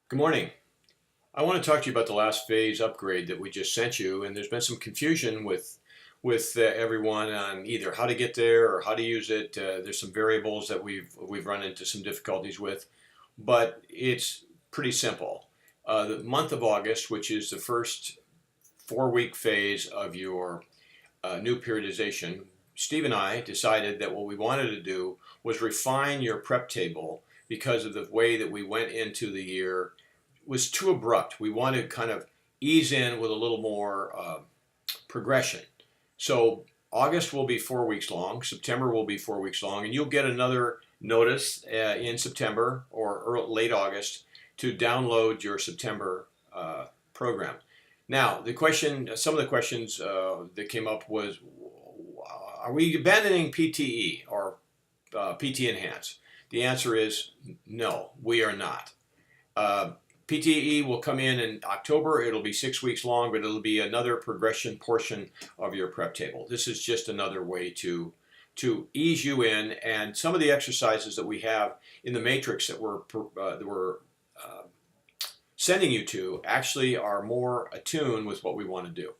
Good morning. I want to talk to you about the last phase upgrade that we just sent you, and there's been some confusion with everyone on either how to get there or how to use it. There's some variables that we've run into some difficulties with, but it's pretty simple. The month of August, which is the first 4-week phase of your new periodization, Steve and I decided that what we wanted to do was refine your prep table because of the way that we went into the year was too abrupt. We wanted to kind of ease in with a little more progression. So August will be 4 weeks long. September will be 4 weeks long, and you'll get another notice in September or late August to download your September program. Now, some of the questions that came up was, are we abandoning PTE or PT Enhance? The answer is no, we are not. PTE will come in October. It'll be 6 weeks long, but it'll be another progression portion of your prep table. This is just another way to ease you in, and some of the exercises that we have in the matrix that we're sending you to actually are more attuned with what we want to do.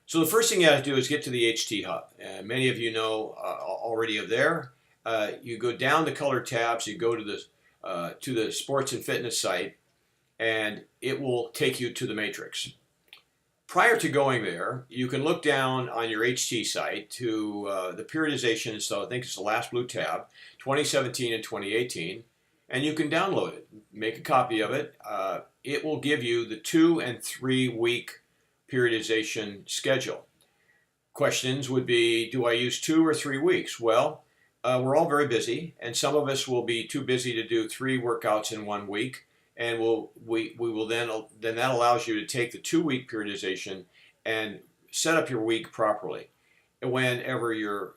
So the first thing you have to do is get to the HT Hub. Many of you know already are there. You go down the color tabs. You go to the sports and fitness site, and it will take you to the matrix. Prior to going there, you can look down on your HT site to the periodization. So I think it's the last blue tab, 2017 and 2018, and you can download it, make a copy of it. It will give you the 2 and 3 week periodization schedule. Questions would be, do I use 2 or 3 weeks? Well, we're all very busy, and some of us will be too busy to do 3 workouts in 1 week, and we will then that allows you to take the 2-week periodization and set up your week properly. And whenever your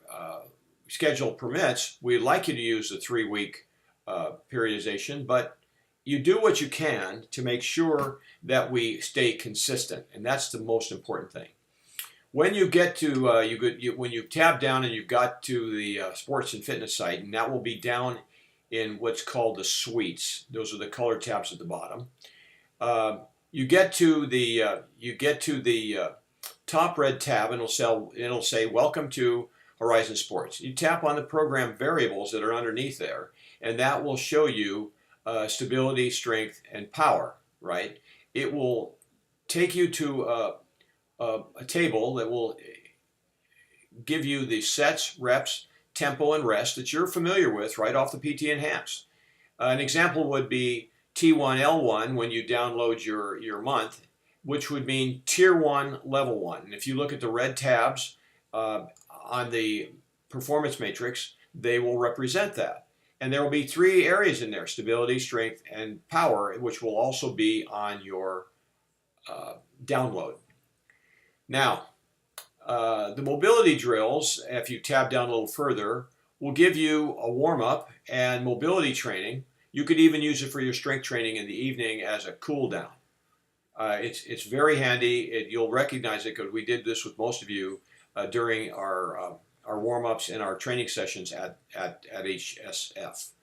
schedule permits, we'd like you to use the 3-week periodization, but you do what you can to make sure that we stay consistent, and that's the most important thing. When you get to when you tab down and you've got to the sports and fitness site, and that will be down in what's called the suites. Those are the color tabs at the bottom. You get to the top red tab, and it'll say "Welcome to Horizon Sports." You tap on the program variables that are underneath there, and that will show you stability, strength, and power. Right? It will take you to a table that will give you the sets, reps, tempo, and rest that you're familiar with right off the PT Enhance. An example would be T1L1 when you download your month, which would mean Tier 1, Level 1. And if you look at the red tabs on the performance matrix, they will represent that. And there will be 3 areas in there, stability, strength, and power, which will also be on your download. Now, the mobility drills, if you tab down a little further, will give you a warm-up and mobility training. You could even use it for your strength training in the evening as a cool down. It's very handy. You'll recognize it because we did this with most of you during our warm-ups and our training sessions at HSF.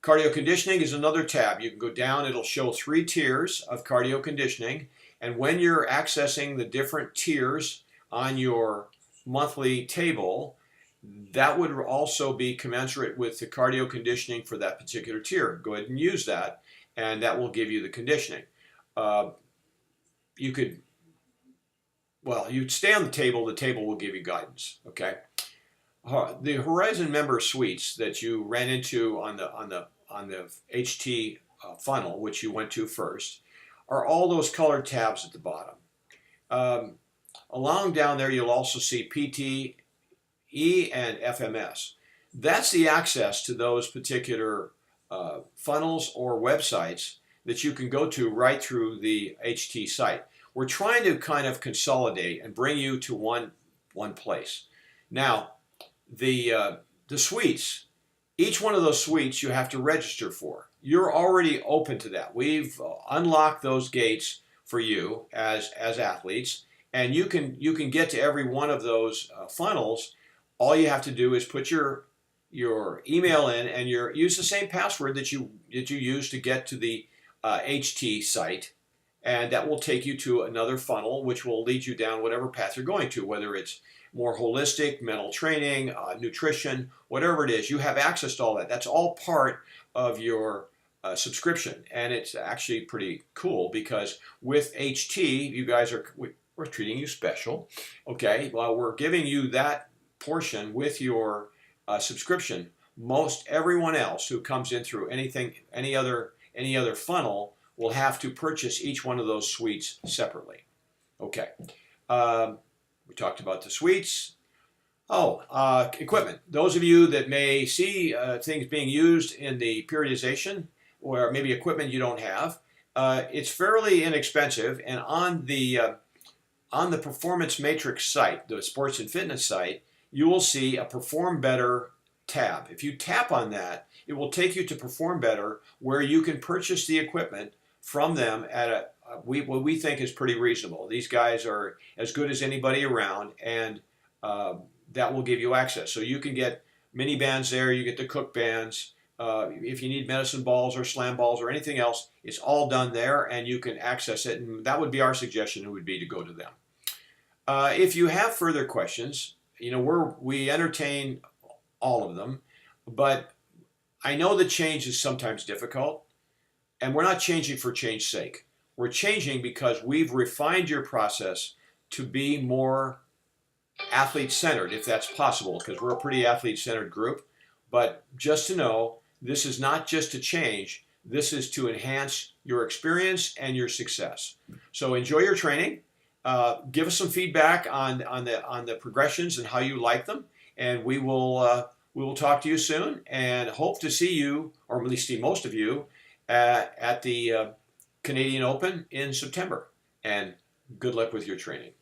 Cardio conditioning is another tab. You can go down. It'll show 3 tiers of cardio conditioning. And when you're accessing the different tiers on your monthly table, that would also be commensurate with the cardio conditioning for that particular tier. Go ahead and use that, and that will give you the conditioning. You'd stay on the table will give you guidance, okay? The Horizon member suites that you ran into on the HT funnel, which you went to first, are all those colored tabs at the bottom. Along down there, you'll also see PT, E, and FMS. That's the access to those particular funnels or websites that you can go to right through the HT site. We're trying to kind of consolidate and bring you to one place. Now, the suites, each one of those suites you have to register for. You're already open to that. We've unlocked those gates for you as athletes, and you can get to every one of those funnels. All you have to do is put your email in and use the same password that you use to get to the HT site, and that will take you to another funnel, which will lead you down whatever path you're going to, whether it's more holistic, mental training, nutrition, whatever it is. You have access to all that. That's all part of your subscription, and it's actually pretty cool because with HT, you guys we're treating you special. Okay, well, we're giving you that portion with your subscription. Most everyone else who comes in through any other funnel will have to purchase each one of those suites separately. Okay, we talked about the suites. Equipment. Those of you that may see things being used in the periodization, or maybe equipment you don't have, it's fairly inexpensive, and on the Performance Matrix site, the sports and fitness site, you will see a Perform Better tab. If you tap on that, it will take you to Perform Better, where you can purchase the equipment from them at what we think is pretty reasonable. These guys are as good as anybody around, and that will give you access. So you can get mini bands there, you get the Cook bands. If you need medicine balls or slam balls or anything else, it's all done there, and you can access it. And that would be our suggestion, would be to go to them. If you have further questions, we entertain all of them, but I know that change is sometimes difficult, and we're not changing for change's sake. We're changing because we've refined your process to be more athlete-centered, if that's possible, because we're a pretty athlete-centered group. But just to know, this is not just to change, this is to enhance your experience and your success. So enjoy your training. Give us some feedback on the progressions and how you like them, and we will talk to you soon, and hope to see you, or at least see most of you, at the Canadian Open in September. And good luck with your training.